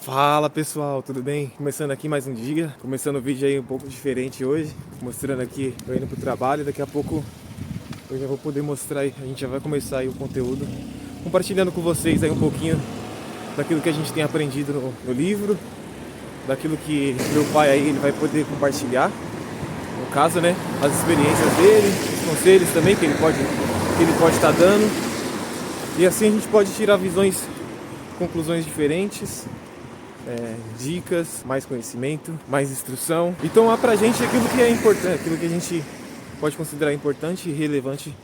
Fala pessoal, tudo bem? Começando aqui mais um dia, começando o vídeo aí um pouco diferente hoje, mostrando aqui, tô indo pro trabalho, daqui a pouco eu já vou poder mostrar aí, a gente já vai começar aí o conteúdo, compartilhando com vocês aí um pouquinho daquilo que a gente tem aprendido no livro, daquilo que meu pai aí ele vai poder compartilhar, no caso, né, as experiências dele, os conselhos também que ele pode estar dando, e assim a gente pode tirar visões, conclusões diferentes, dicas, mais conhecimento, mais instrução e tomar pra gente aquilo que é importante, aquilo que a gente pode considerar importante e relevante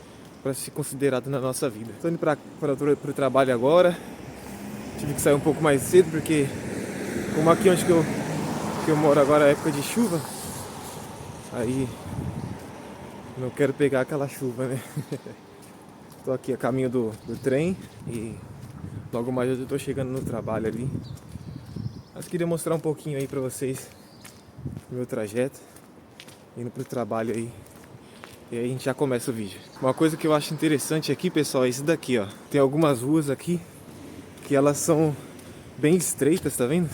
para ser considerado na nossa vida. Estou indo para o trabalho agora, tive que sair um pouco mais cedo porque como aqui onde que eu moro agora é época de chuva, aí não quero pegar aquela chuva, né? Estou aqui a caminho do trem e logo mais eu estou chegando no trabalho ali. Mas queria mostrar um pouquinho aí para vocês o meu trajeto, indo pro trabalho aí. E aí a gente já começa o vídeo. Uma coisa que eu acho interessante aqui, pessoal, é isso daqui, ó. Tem algumas ruas aqui que elas são bem estreitas, tá vendo?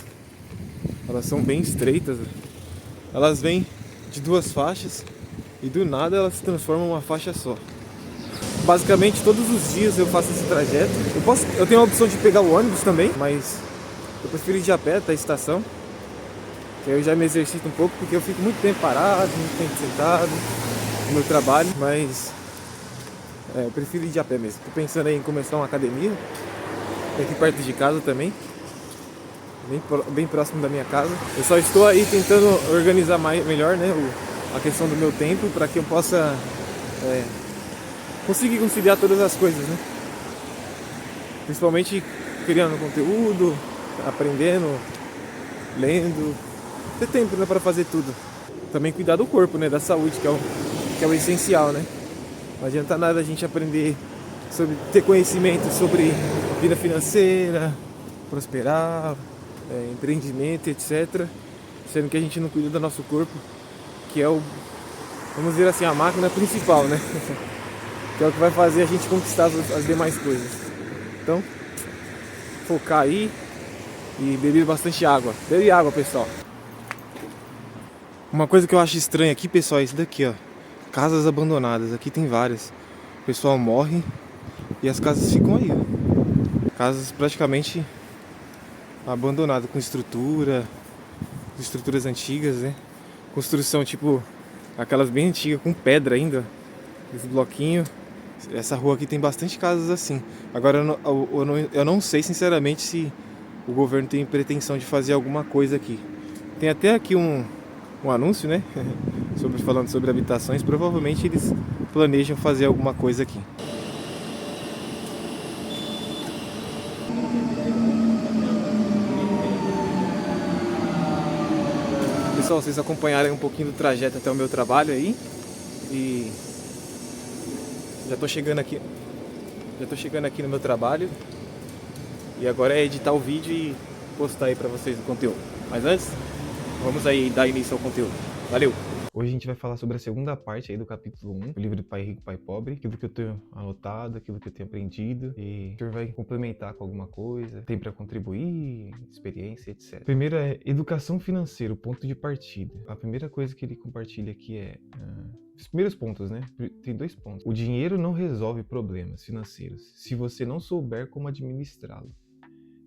Elas são bem estreitas. Elas vêm de duas faixas e do nada elas se transformam em uma faixa só. Basicamente todos os dias eu faço esse trajeto. Eu tenho a opção de pegar o ônibus também, mas eu prefiro ir de a pé até a estação. Que aí eu já me exercito um pouco porque eu fico muito tempo parado, muito tempo sentado no meu trabalho, mas eu prefiro ir de a pé mesmo. Tô pensando aí em começar uma academia, aqui perto de casa também, bem próximo da minha casa. Eu só estou aí tentando organizar melhor, né, a questão do meu tempo para que eu possa conseguir conciliar todas as coisas, né? Principalmente criando conteúdo, aprendendo, lendo, ter tempo, né, para fazer tudo. Também cuidar do corpo, né, da saúde, que é o essencial, né? Não adianta nada a gente aprender sobre ter conhecimento sobre vida financeira, prosperar, empreendimento, etc. Sendo que a gente não cuida do nosso corpo, que é vamos dizer assim, a máquina principal, né? Que é o que vai fazer a gente conquistar as demais coisas. Então, focar aí e beber bastante água. Bebe água, pessoal. Uma coisa que eu acho estranha aqui, pessoal, é isso daqui, ó. Casas abandonadas. Aqui tem várias. O pessoal morre e as casas ficam aí, ó. Casas praticamente abandonadas, com estruturas antigas, né? Construção tipo aquelas bem antigas, com pedra ainda, esse bloquinho. Essa rua aqui tem bastante casas assim. Agora eu não sei sinceramente se o governo tem pretensão de fazer alguma coisa aqui. Tem até aqui um anúncio, né? Falando sobre habitações. Provavelmente eles planejam fazer alguma coisa aqui. Pessoal, vocês acompanharem um pouquinho do trajeto até o meu trabalho aí. E já tô chegando aqui. Já tô chegando aqui no meu trabalho. E agora é editar o vídeo e postar aí pra vocês o conteúdo. Mas antes, vamos aí dar início ao conteúdo. Valeu! Hoje a gente vai falar sobre a segunda parte aí do capítulo 1, o livro do Pai Rico, Pai Pobre, aquilo que eu tenho anotado, aquilo que eu tenho aprendido, e o senhor vai complementar com alguma coisa, tem para contribuir, experiência, etc. Primeiro é educação financeira, o ponto de partida. A primeira coisa que ele compartilha aqui é os primeiros pontos, né? Tem dois pontos. O dinheiro não resolve problemas financeiros se você não souber como administrá-lo.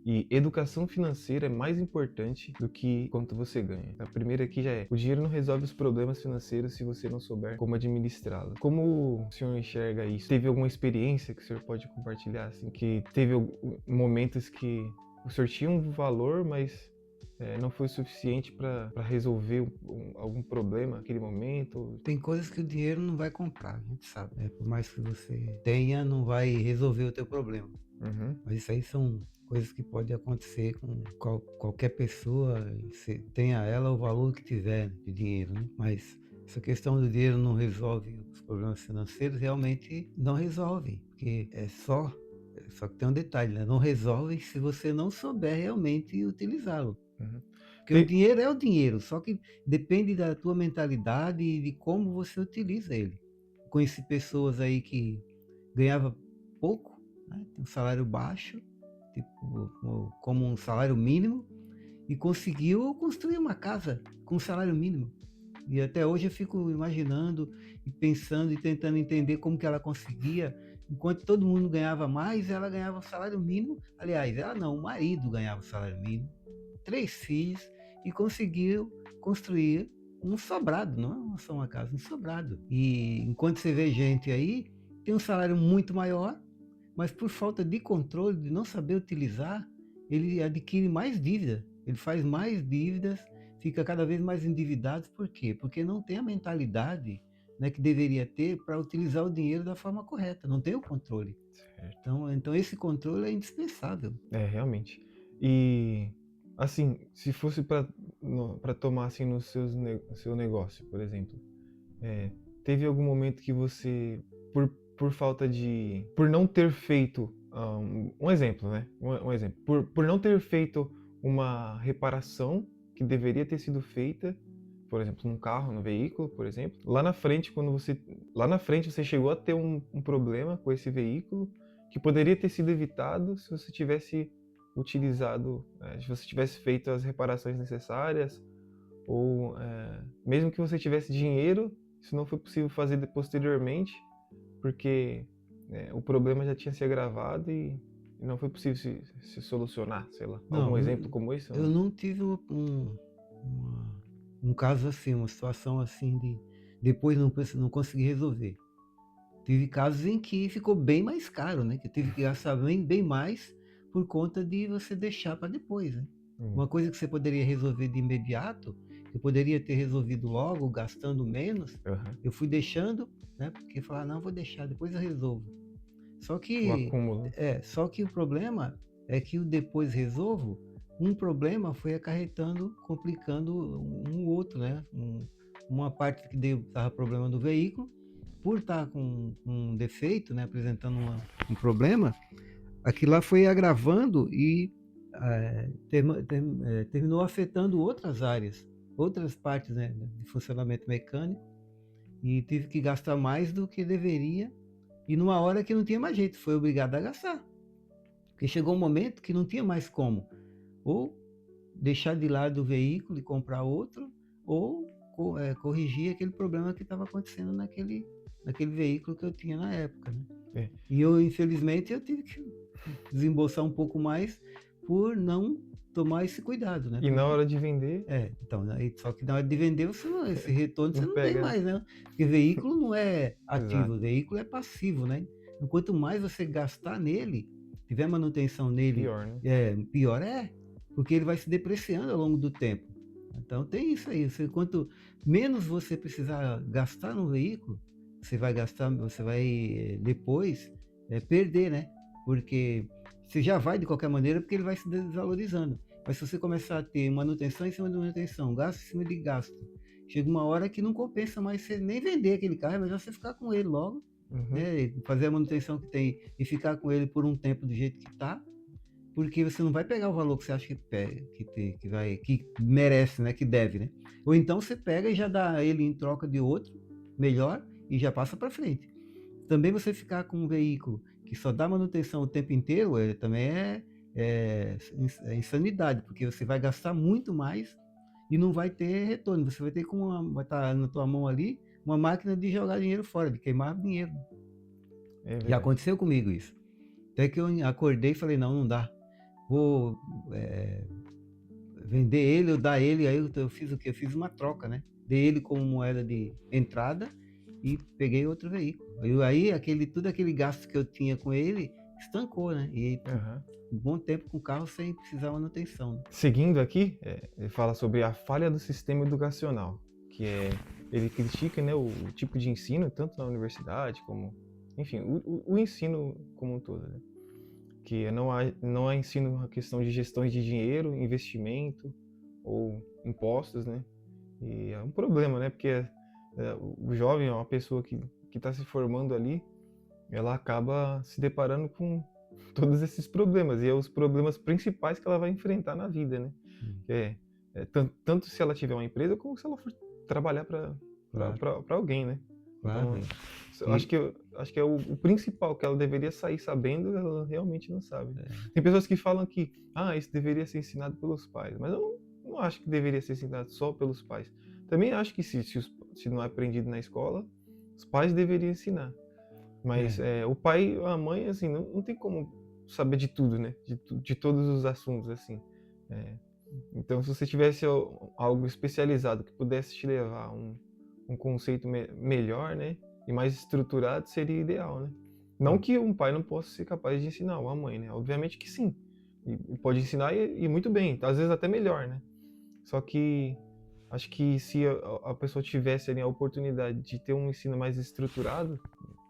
E educação financeira é mais importante do que quanto você ganha. A primeira aqui já é: o dinheiro não resolve os problemas financeiros se você não souber como administrá-lo. Como o senhor enxerga isso? Teve alguma experiência que o senhor pode compartilhar? Assim, que teve momentos que o senhor tinha um valor, mas não foi suficiente para resolver algum problema naquele momento? Tem coisas que o dinheiro não vai comprar, a gente sabe, né? Por mais que você tenha, não vai resolver o teu problema. Uhum. Mas isso aí são coisas que podem acontecer com qualquer pessoa, se tenha ela o valor que tiver de dinheiro, né? Mas essa questão do dinheiro não resolve os problemas financeiros, realmente não resolve, porque só que tem um detalhe, né? Não resolve se você não souber realmente utilizá-lo. Uhum. Porque o dinheiro é o dinheiro, só que depende da tua mentalidade e de como você utiliza ele. Conheci pessoas aí que ganhava pouco, né, um salário baixo, tipo, como um salário mínimo, e conseguiu construir uma casa com salário mínimo. E até hoje eu fico imaginando e pensando e tentando entender como que ela conseguia, enquanto todo mundo ganhava mais, ela ganhava o salário mínimo. Aliás, ela não, o marido ganhava o salário mínimo, 3 filhos, e conseguiu construir um sobrado, não é só uma casa, um sobrado. E enquanto você vê gente aí, tem um salário muito maior, mas por falta de controle, de não saber utilizar, ele adquire mais dívida, ele faz mais dívidas, fica cada vez mais endividado. Por quê? Porque não tem a mentalidade, né, que deveria ter para utilizar o dinheiro da forma correta, não tem o controle. Certo. Então esse controle é indispensável. É, realmente. E, assim, se fosse para tomar, assim, no seu negócio, por exemplo, é, teve algum momento que você, por falta de, por não ter feito, um exemplo, né? Um exemplo, por não ter feito uma reparação que deveria ter sido feita, por exemplo, num carro, no veículo, por exemplo, lá na frente você chegou a ter um problema com esse veículo que poderia ter sido evitado se você tivesse utilizado, se você tivesse feito as reparações necessárias, ou mesmo que você tivesse dinheiro, isso não foi possível fazer posteriormente, porque o problema já tinha se agravado e não foi possível se solucionar, sei lá. Algum Não, exemplo como esse ou eu não? não tive um caso assim, uma situação assim de depois não consegui resolver. Tive casos em que ficou bem mais caro, né, que eu tive que gastar bem mais por conta de você deixar para depois, né. Hum, Uma coisa que você poderia resolver de imediato, eu poderia ter resolvido logo, gastando menos, aham. eu fui deixando, né, porque falar: "Não, vou deixar, depois eu resolvo". Só O que acúmulo. só que o problema é que o depois resolvo, um problema foi acarretando, complicando um outro, né, uma parte que deu estava problema do veículo, por estar com um defeito, né, apresentando um problema, aquilo lá foi agravando e, terminou afetando outras áreas, outras partes, né, de funcionamento mecânico, e tive que gastar mais do que deveria, e numa hora que não tinha mais jeito, foi obrigado a gastar. Porque chegou um momento que não tinha mais como, ou deixar de lado o veículo e comprar outro, ou corrigir aquele problema que estava acontecendo naquele veículo que eu tinha na época, né. É. E eu, infelizmente, eu tive que desembolsar um pouco mais por não tomar esse cuidado, né, E na porque hora de vender, então, aí só que na hora de vender você não, esse retorno você não não tem pega, né? mais, né, porque veículo não é ativo, Exato. o veículo é passivo, né. Então quanto mais você gastar nele, tiver manutenção nele, Pior, né? pior é, porque ele vai se depreciando ao longo do tempo. Então tem isso aí, você quanto menos você precisar gastar no veículo, você vai depois, perder, né, porque você já vai de qualquer maneira, porque ele vai se desvalorizando. Mas se você começar a ter manutenção em cima de manutenção, gasto em cima de gasto, chega uma hora que não compensa mais você nem vender aquele carro, é melhor você ficar com ele logo, Uhum. né, e fazer a manutenção que tem e ficar com ele por um tempo do jeito que está, porque você não vai pegar o valor que você acha que pega, que merece, né, que deve, né. Ou então você pega e já dá ele em troca de outro melhor e já passa para frente. Também você ficar com um veículo que só dá manutenção o tempo inteiro, também é insanidade, porque você vai gastar muito mais e não vai ter retorno. Você vai estar na tua mão ali uma máquina de jogar dinheiro fora, de queimar dinheiro. É Já verdade. aconteceu comigo isso. Até que eu acordei e falei: "Não, não dá. Vou, eh, vender ele ou dar ele". Aí eu fiz o quê? Eu fiz uma troca, né. Dei ele como moeda de entrada e peguei outro veículo. E aí todo aquele gasto que eu tinha com ele estancou, né. E aí Aham. um bom tempo com o carro sem precisar manutenção, né. Seguindo aqui, ele fala sobre a falha do sistema educacional, que ele critica, né, o tipo de ensino, tanto na universidade como, enfim, o ensino como um todo, né? Que não há ensino a questão de gestão de dinheiro, investimento ou impostos, né? E é um problema, né? Porque o jovem é uma pessoa que está se formando ali, ela acaba se deparando com todos esses problemas, e é os problemas principais que ela vai enfrentar na vida, né? Hum, Que tanto se ela tiver uma empresa, como se ela for trabalhar para claro, alguém, né? Claro. Então, eu E acho que é o principal, que ela deveria sair sabendo, ela realmente não sabe. é, Tem pessoas que falam que, isso deveria ser ensinado pelos pais, mas eu não acho que deveria ser ensinado só pelos pais. Também acho que se não é aprendido na escola, os pais deveriam ensinar. Mas é, o pai, a mãe, assim, não tem como saber de tudo, né? De todos os assuntos, assim. É, então, se você tivesse algo especializado que pudesse te levar a um conceito melhor, né? E mais estruturado, seria ideal, né? Não ó, que um pai não possa ser capaz de ensinar uma mãe, né? Obviamente que sim. E pode ensinar e muito bem, às vezes até melhor, né? Só que acho que se a pessoa tivesse ali a oportunidade de ter um ensino mais estruturado,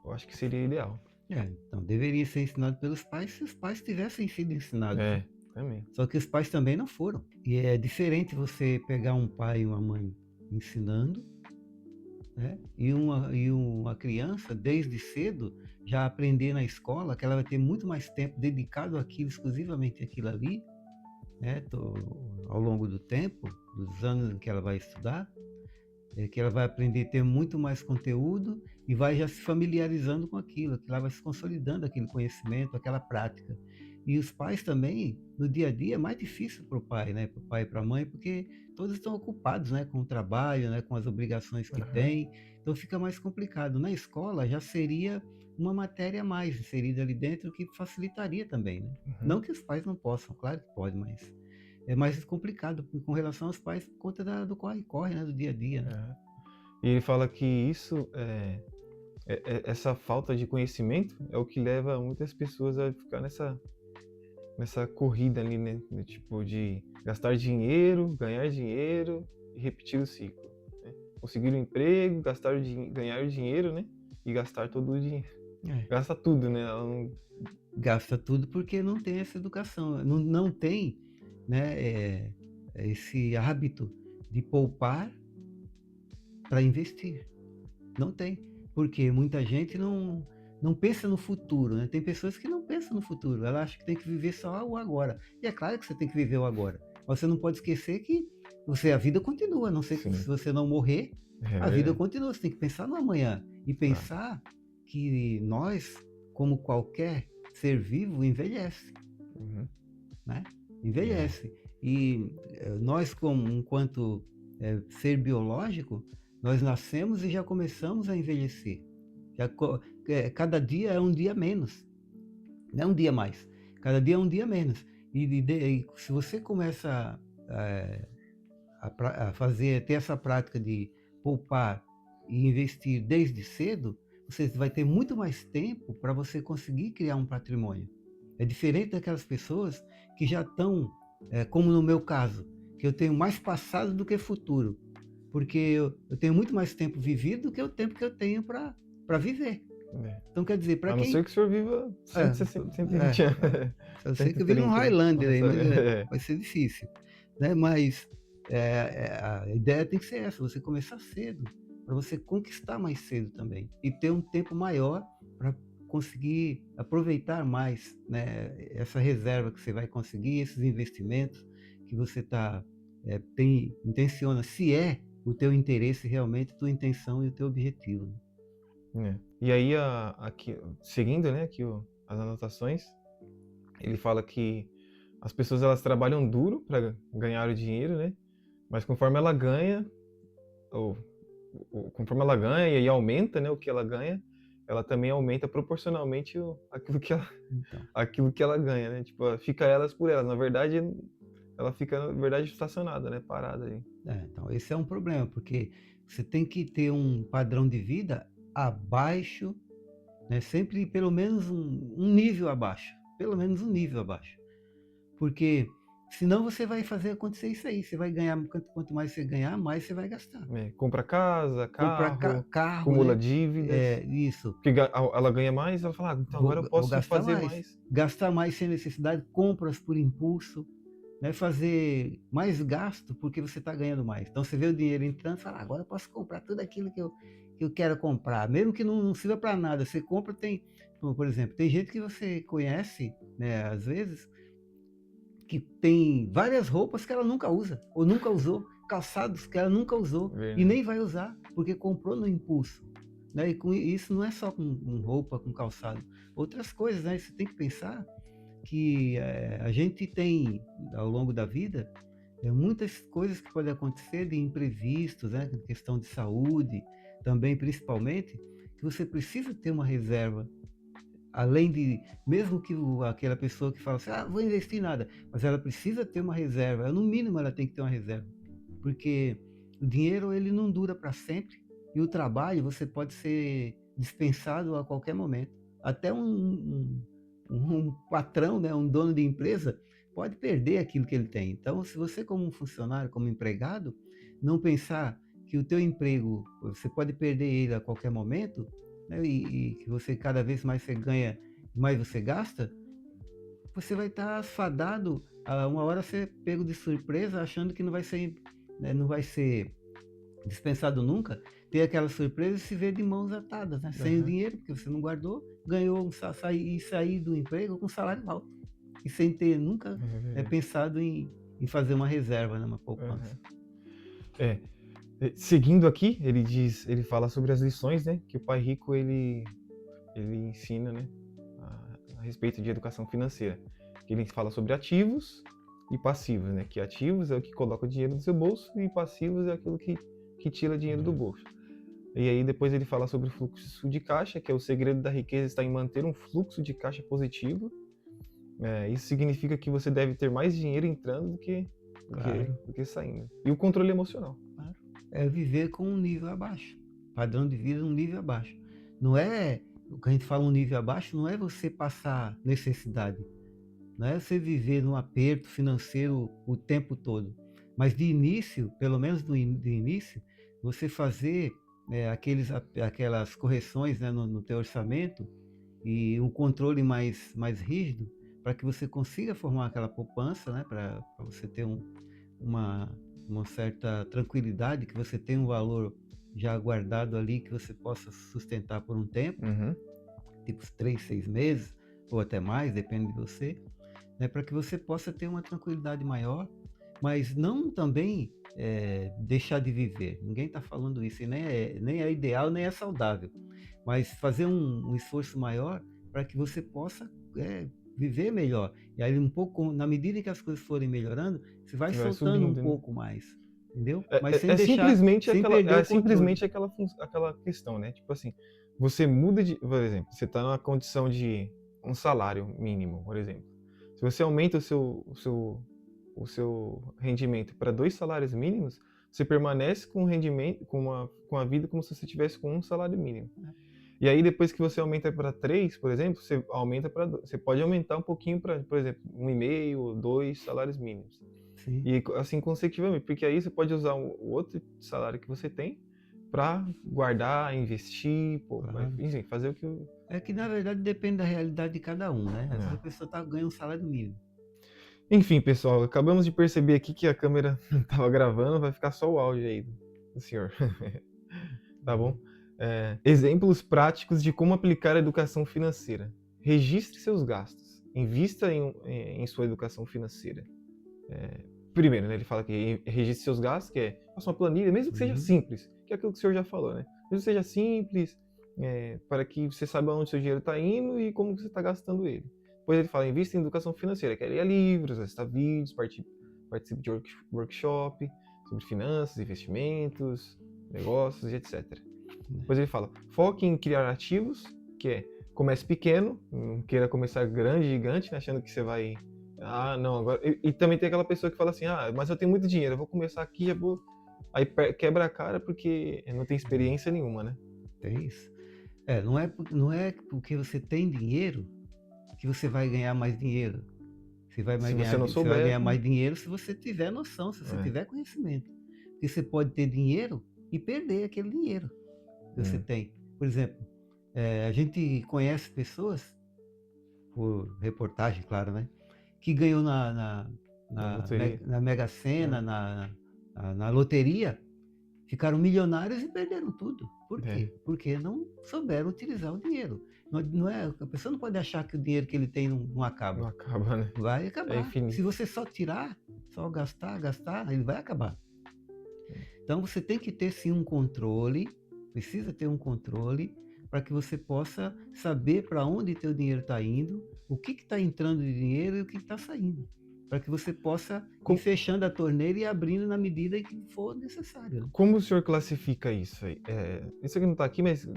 eu acho que seria ideal. então deveria ser ensinado pelos pais se os pais tivessem sido ensinados, né? É, também. Só que os pais também não foram. E é diferente você pegar um pai e uma mãe ensinando, né? E uma criança, desde cedo, já aprender na escola que ela vai ter muito mais tempo dedicado àquilo, exclusivamente àquilo ali, né? Ao longo do tempo, dos anos em que ela vai estudar, que ela vai aprender a ter muito mais conteúdo e vai já se familiarizando com aquilo, que ela vai se consolidando aquele conhecimento, aquela prática. E os pais também, no dia a dia, é mais difícil para o pai, né? Para o pai e para a mãe, porque todos estão ocupados, né? Com o trabalho, né? Com as obrigações que Aham. têm. Então fica mais complicado. Na escola já seria uma matéria a mais inserida ali dentro que facilitaria também, né? Uhum. Não que os pais não possam, claro que pode, mas é mais complicado com relação aos pais por conta do corre-corre, né? Do dia a dia, né? Aham. E ele fala que isso, essa falta de conhecimento é o que leva muitas pessoas a ficar nessa corrida ali, né? Tipo, de gastar dinheiro, ganhar dinheiro e repetir o ciclo, né? Conseguir um emprego, ganhar o dinheiro, né? E gastar todo o dinheiro. É. Gasta tudo, né? Ela não... Gasta tudo porque não tem essa educação, não tem, né, esse hábito de poupar para investir. Não tem, porque muita gente não pensa no futuro, né? Tem pessoas que não pensam no futuro, ela acha que tem que viver só o agora. E é claro que você tem que viver o agora, mas você não pode esquecer que a vida continua, a não ser que se Sim, você não morrer, é a vida verdade. continua. Você tem que pensar no amanhã e Tá. pensar que nós, como qualquer ser vivo, envelhece, Uhum. né? É. Envelhece. E nós, como enquanto ser biológico, nós nascemos e já começamos a envelhecer. Cada dia é um dia menos, não é um dia mais. Cada dia é um dia menos. E se você começa eh, a fazer, ter essa prática de poupar e investir desde cedo, você vai ter muito mais tempo para você conseguir criar um patrimônio. É diferente daquelas pessoas que já estão, como no meu caso, que eu tenho mais passado do que futuro, porque eu tenho muito mais tempo vivido do que o tempo que eu tenho para viver. É. Então, quer dizer, para A não ser quem. que o senhor viva É, 160, 120 anos. eu sei que eu vivo no 130, né? Highlander aí, Nossa, mas é. vai ser difícil, né? Mas a ideia tem que ser essa, você começar cedo, para você conquistar mais cedo também e ter um tempo maior para conseguir aproveitar mais, né, essa reserva que você vai conseguir, esses investimentos que você intenciona, se é o teu interesse realmente, tua intenção e o teu objetivo, né? É. E aí, aqui, seguindo, né, aqui as anotações, ele fala que as pessoas elas trabalham duro para ganhar o dinheiro, né? Mas conforme ela ganha, ou, conforme ela ganha e aumenta, né, o que ela ganha, ela também aumenta proporcionalmente Então, aquilo que ela ganha, né? Tipo, fica elas por elas. Na verdade, ela fica, na verdade, estacionada, né? Parada aí. então esse é um problema, porque você tem que ter um padrão de vida abaixo, né, sempre pelo menos um nível abaixo, pelo menos um nível abaixo. Porque senão você vai fazer acontecer isso aí, você vai ganhar, quanto mais você ganhar, mais você vai gastar. É, compra casa, Comprar carro, carro, acumula né? dívidas. Isso. Porque ela ganha mais, ela fala, então agora eu Vou posso gastar fazer mais. mais. Gastar mais sem necessidade, compras por impulso, né? Fazer mais gasto porque você está ganhando mais. Então você vê o dinheiro entrando e fala, agora eu posso comprar tudo aquilo que eu quero comprar, mesmo que não sirva para nada. Você compra, por exemplo, tem gente que você conhece, né, às vezes, que tem várias roupas que ela nunca usa, ou nunca usou, calçados que ela nunca usou e Verdade. nem vai usar, porque comprou no impulso, né? E com isso não é só com roupa, com calçado, outras coisas, né? Você tem que pensar que a gente tem, ao longo da vida, muitas coisas que podem acontecer de imprevistos, né? Questão de saúde, também principalmente, que você precisa ter uma reserva. Além de, mesmo que aquela pessoa que fala assim, vou investir em nada, mas ela precisa ter uma reserva, no mínimo ela tem que ter uma reserva, porque o dinheiro ele não dura para sempre, e o trabalho você pode ser dispensado a qualquer momento. Até um patrão, né, um dono de empresa, pode perder aquilo que ele tem. Então, se você como um funcionário, como empregado, não pensar que o teu emprego, você pode perder ele a qualquer momento, né, e que você cada vez mais você ganha, mais você gasta, você vai estar fadado a uma hora ser pego de surpresa, achando que não vai ser, né, não vai ser dispensado nunca, ter aquela surpresa e se ver de mãos atadas, né, sem o dinheiro, porque você não guardou, ganhou e sair do emprego com salário alto, e sem ter nunca pensado em fazer uma reserva, né, uma poupança. Seguindo aqui, ele fala sobre as lições, né, que o pai rico ele ensina, né, a respeito de educação financeira. Ele fala sobre ativos e passivos, né, que ativos é o que coloca o dinheiro no seu bolso e passivos é aquilo que tira dinheiro do bolso. E aí depois ele fala sobre o fluxo de caixa, que é o segredo da riqueza está em manter um fluxo de caixa positivo. Isso significa que você deve ter mais dinheiro entrando do que saindo. E o controle emocional. Claro. É viver com um nível abaixo. Padrão de vida um nível abaixo. Não é, o que a gente fala um nível abaixo, não é você passar necessidade. Não é você viver num aperto financeiro o tempo todo. Mas de início, pelo menos de início, você fazer aquelas correções, né, no teu orçamento e um controle mais rígido para que você consiga formar aquela poupança, né, para você ter uma certa tranquilidade, que você tem um valor já guardado ali que você possa sustentar por um tempo, tipo 3, 6 meses, ou até mais, depende de você, né, para que você possa ter uma tranquilidade maior, mas não também deixar de viver. Ninguém está falando isso, e nem é ideal, nem é saudável, mas fazer um esforço maior para que você possa viver melhor. E aí, um pouco, na medida que as coisas forem melhorando, você vai soltando subindo, um pouco mais, entendeu? Mas É simplesmente aquela questão, né? Tipo assim, você muda de, por exemplo, você está numa condição de um salário mínimo, por exemplo. Se você aumenta o seu rendimento para 2 salários mínimos, você permanece com o rendimento, com a vida como se você tivesse com um salário mínimo. E aí depois que você aumenta para 3, por exemplo, você pode aumentar um pouquinho para, por exemplo, 1,5, 2 salários mínimos. Sim. E assim consecutivamente, porque aí você pode usar o outro salário que você tem para guardar, investir, Claro. enfim, fazer o que... É que na verdade depende da realidade de cada um, né? Às vezes a pessoa ganha um salário mínimo. Enfim, pessoal, acabamos de perceber aqui que a câmera não estava gravando, vai ficar só o áudio aí do senhor. Tá bom? Exemplos práticos de como aplicar a educação financeira. Registre seus gastos. Invista em sua educação financeira. Primeiro, né, ele fala que registre seus gastos, que faça uma planilha, mesmo que seja simples, que é aquilo que o senhor já falou, né? Mesmo que seja simples, para que você saiba onde seu dinheiro está indo e como você está gastando ele. Depois ele fala, invista em educação financeira, que é ler livros, assistir vídeos, participe de workshop sobre finanças, investimentos, negócios e etc. Depois ele fala, foque em criar ativos, que comece pequeno, não queira começar grande, gigante, né, achando que você vai... não, agora... E também tem aquela pessoa que fala assim, mas eu tenho muito dinheiro, eu vou começar aqui, eu vou... Aí quebra a cara porque não tem experiência nenhuma, né? Tem isso. Não é porque você tem dinheiro que você vai ganhar mais dinheiro. Você vai ganhar mais dinheiro se você tiver noção, se você tiver conhecimento. Porque você pode ter dinheiro e perder aquele dinheiro que você tem. Por exemplo, a gente conhece pessoas, por reportagem, claro, né? Que ganhou na Mega Sena, na loteria, ficaram milionários e perderam tudo. Por quê? Porque não souberam utilizar o dinheiro. A pessoa não pode achar que o dinheiro que ele tem não acaba. Não acaba, né? Vai acabar. Se você só tirar, só gastar, ele vai acabar. Então você tem que ter sim um controle, precisa ter um controle para que você possa saber para onde teu dinheiro está indo, o que está entrando de dinheiro e o que está saindo, para que você possa ir Co- fechando a torneira e abrindo na medida em que for necessário, né? Como o senhor classifica isso aí? Isso aqui não está aqui, mas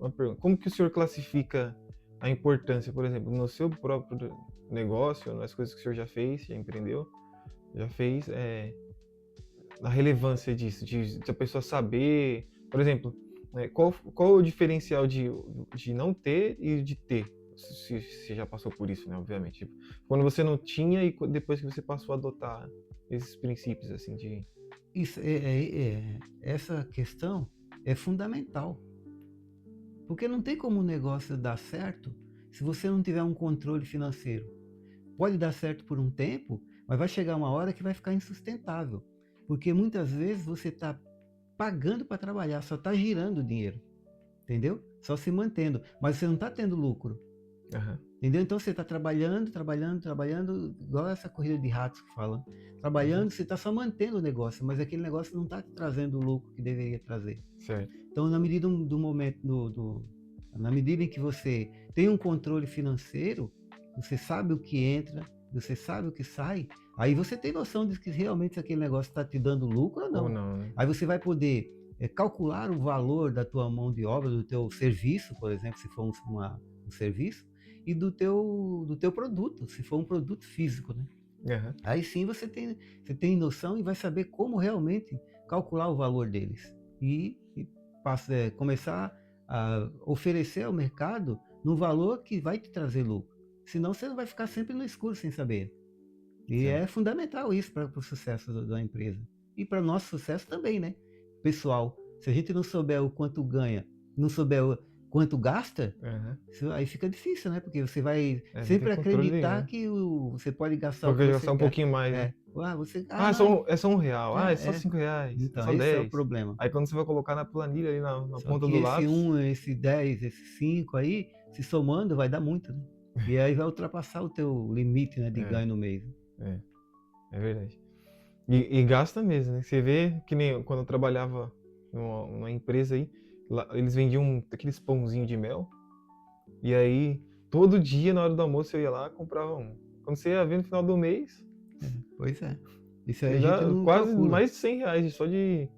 uma pergunta. Como que o senhor classifica a importância, por exemplo, no seu próprio negócio, nas coisas que o senhor já fez, já empreendeu, já fez, a relevância disso, de a pessoa saber, por exemplo, qual o diferencial de não ter e de ter? Se você já passou por isso, né, obviamente. Tipo, quando você não tinha e depois que você passou a adotar esses princípios, assim, de... Isso, essa questão é fundamental, porque não tem como um negócio dar certo se você não tiver um controle financeiro. Pode dar certo por um tempo, mas vai chegar uma hora que vai ficar insustentável, porque muitas vezes você está pagando para trabalhar, só está girando dinheiro, entendeu? Só se mantendo, mas você não está tendo lucro. Aham. Entendeu? Então você está trabalhando, trabalhando, trabalhando, igual essa corrida de ratos que falam. Trabalhando, você está só mantendo o negócio, mas aquele negócio não está trazendo o lucro que deveria trazer. Certo. Então, na medida do momento, na medida em que você tem um controle financeiro, você sabe o que entra, você sabe o que sai, aí você tem noção de que realmente aquele negócio está te dando lucro ou Ou não. não, né? Aí você vai poder calcular o valor da tua mão de obra, do teu serviço, por exemplo, se for um serviço, e do teu produto, se for um produto físico, né? Aham. Aí sim você tem noção e vai saber como realmente calcular o valor deles. E começar a oferecer ao mercado no valor que vai te trazer lucro. Senão você vai ficar sempre no escuro sem saber. E Certo. é fundamental isso para o sucesso da empresa. E para o nosso sucesso também, né? Pessoal, se a gente não souber o quanto ganha, não souber o quanto gasta, Aham. aí fica difícil, né? Porque você vai Não tem sempre controle acreditar nenhum. que você pode gastar o que Porque você gastar um gasta. pouquinho mais, né? Você, É só R$ 1. É só é, é. R$ 5. É Então, só esse é o 10. problema. Aí quando você vai colocar na planilha ali na Só ponta que do esse lápis, 1, esse 10, esse 5 aí, se somando, vai dar muito, né? E aí vai ultrapassar o teu limite, né, de é, ganho no mês. é, é verdade. E gasta mesmo, né? Você vê que nem quando eu trabalhava numa empresa aí, lá, eles vendiam aqueles pãozinhos de mel, e aí todo dia na hora do almoço eu ia lá e comprava um. Quando você ia ver no final do mês, Pois é. Isso aí ia a gente dar não quase calcula. mais de R$ 100 só de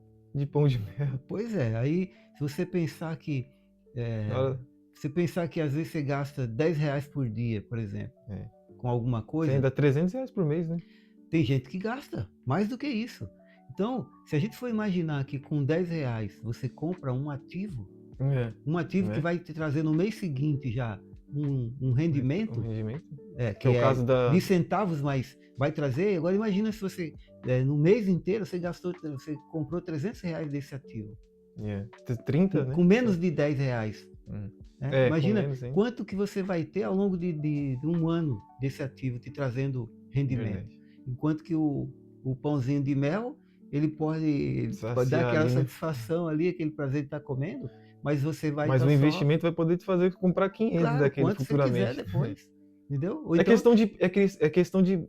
pão de mel. Pois é, aí se você pensar que Na eh, hora, se pensar que às vezes você gasta R$ 10 por dia, por exemplo, é. com alguma Você coisa, ainda R$ 300 por mês, né? tem gente que gasta mais do que isso. Então, se a gente for imaginar que com R$ 10 você compra É, um ativo que né? vai te trazer no mês seguinte já um O rendimento, rendimento. Que é que o é caso da. de centavos, mas vai trazer. Agora imagina se você, no mês inteiro, você comprou R$ 300 desse ativo, 30, né? com menos de R$ 10. Hum. Né? Com Imagina menos, hein? quanto que você vai ter ao longo de um ano desse ativo te trazendo rendimento. Verdade. Enquanto que o pãozinho de mel, ele pode dar Saciar aquela ali, né? satisfação ali, aquele prazer de estar comendo, mas você vai Mas estar o só, investimento vai poder te fazer comprar 500 claro, daquele quanto você quiser futuramente. depois. Entendeu? Ou É então, questão de, é questão de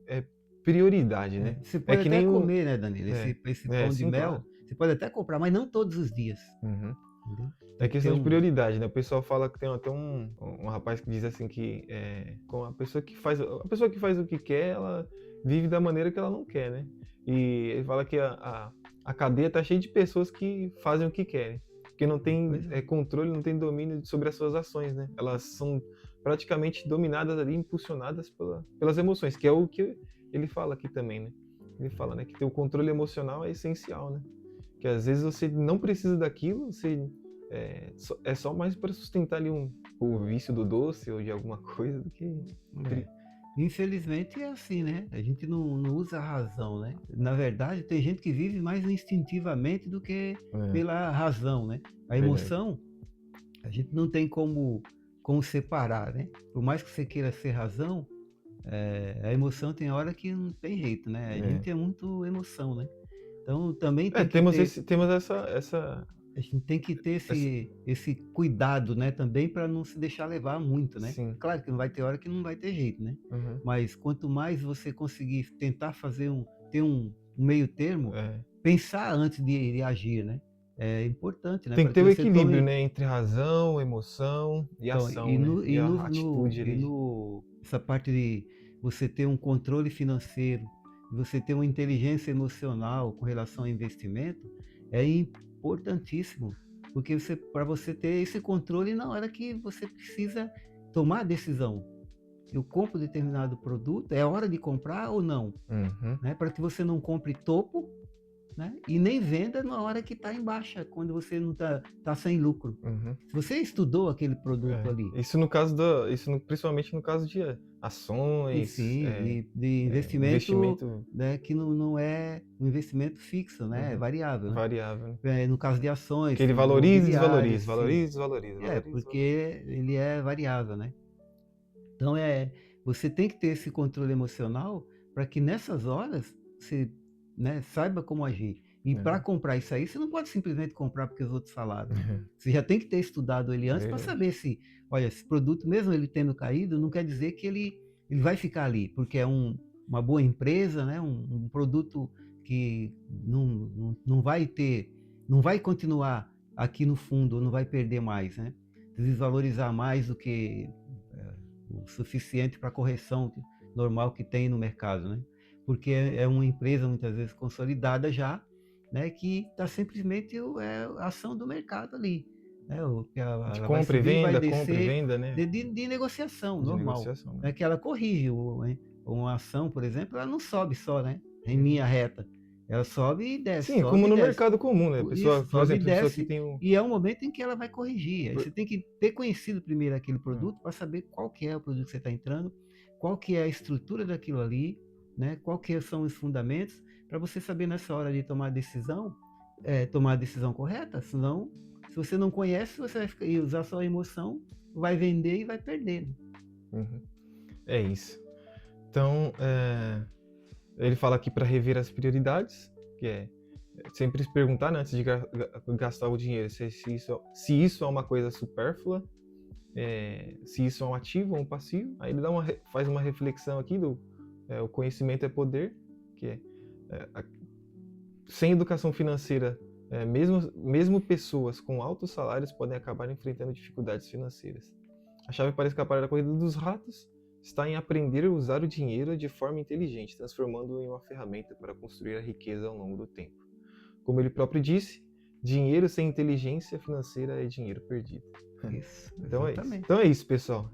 prioridade, né? você É pode que até nem o. comer, né, Danilo? Esse pão de Sim, claro. mel, você pode até comprar, mas não todos os dias. Uhum. Entendeu? É Tem que ter questão de um. prioridade, né? O pessoal fala que tem até um rapaz que diz assim que com a pessoa que faz o que quer, ela vive da maneira que ela não quer, né? E ele fala que a cadeia tá cheia de pessoas que fazem o que querem, porque não tem Pois é. controle, não tem domínio sobre as suas ações, né? Elas são praticamente dominadas ali, impulsionadas pelas emoções, que é o que ele fala aqui também, né? Ele fala, né, que ter o controle emocional é essencial, né? Que às vezes você não precisa daquilo, você é só mais para sustentar ali o vício do doce ou de alguma coisa do que. É. Infelizmente é assim, né? A gente não usa a razão, né? Na verdade, tem gente que vive mais instintivamente do que É, pela razão, né? A verdade. emoção, a gente não tem como separar, né? Por mais que você queira ser razão, a emoção tem hora que não tem jeito, né? A É. gente é muito emoção, né? Então também Temos essa. a gente tem que ter essa esse cuidado, né, também para não se deixar levar muito, né? sim. Claro que não vai ter hora que não vai ter jeito, né? Uhum. Mas quanto mais você conseguir tentar ter um meio termo, É, pensar antes de agir, né? é importante, né? Tem que Para ter que o você equilíbrio, tome. né, entre razão, emoção e Então, ação, né? E a atitude ali. essa parte de você ter um controle financeiro, você ter uma inteligência emocional com relação ao investimento, é importantíssimo, porque para você ter esse controle na hora que você precisa tomar a decisão. Eu compro determinado produto, é hora de comprar ou não, Uhum, né? Para que você não compre topo, né? E nem venda na hora que está em baixa, quando você não tá sem lucro. uhum. Se você estudou aquele produto ali, Isso no caso da, principalmente no caso de e ações, sim, de investimento, investimento, né, que não é um investimento fixo, né, é uhum, variável, né? variável, né? No caso de Que ações, ele fundos valoriza e imobiliários, desvaloriza, sim. valoriza, desvaloriza, valoriza, Porque desvaloriza. ele é variável, né? Então você tem que ter esse controle emocional para que nessas horas você, né, saiba como agir. E para Uhum. comprar isso aí, você não pode simplesmente comprar porque os outros falaram, né? Você já tem que ter estudado ele antes para Verdade. saber se, olha, esse produto, mesmo ele tendo caído, não quer dizer que ele vai ficar ali, porque é uma boa empresa, né? Um produto que não vai ter, não vai continuar aqui no fundo, não vai perder mais, né? Desvalorizar mais do que o suficiente para a correção normal que tem no mercado, né? Porque é uma empresa muitas vezes consolidada já, né? Que está simplesmente a ação do mercado ali, né? De Ela vai subir, vai compra e descer venda, né? de negociação De normal, negociação, né? né? Que ela corrige uma ação, por exemplo, ela não sobe só, né? Em Uhum. linha reta, ela sobe e desce, Sim, como sobe e no desce. mercado comum, né? A pessoa, Isso, por sobe e exemplo, a pessoa que desce, tem um. e é um momento em que ela vai corrigir. Aí por- você tem que ter conhecido primeiro aquele hum, produto para saber qual que é o produto que você está entrando, qual que é a estrutura daquilo ali, né? Qual que são os fundamentos, para você saber nessa hora de tomar a decisão correta. Senão, se você não conhece, você vai ficar, e usar sua emoção, vai vender e vai perder, né? Uhum. É isso. Então, ele fala aqui para rever as prioridades, que é sempre se perguntar, né, antes de gastar o dinheiro, se isso é uma coisa supérflua, se isso é um ativo ou um passivo. Aí ele faz uma reflexão aqui do o conhecimento é poder, que sem educação financeira, mesmo pessoas com altos salários podem acabar enfrentando dificuldades financeiras. A chave para escapar da corrida dos ratos está em aprender a usar o dinheiro de forma inteligente, transformando-o em uma ferramenta para construir a riqueza ao longo do tempo. Como ele próprio disse, dinheiro sem inteligência financeira é dinheiro perdido. Isso, Então é isso. exatamente. Então é isso, pessoal.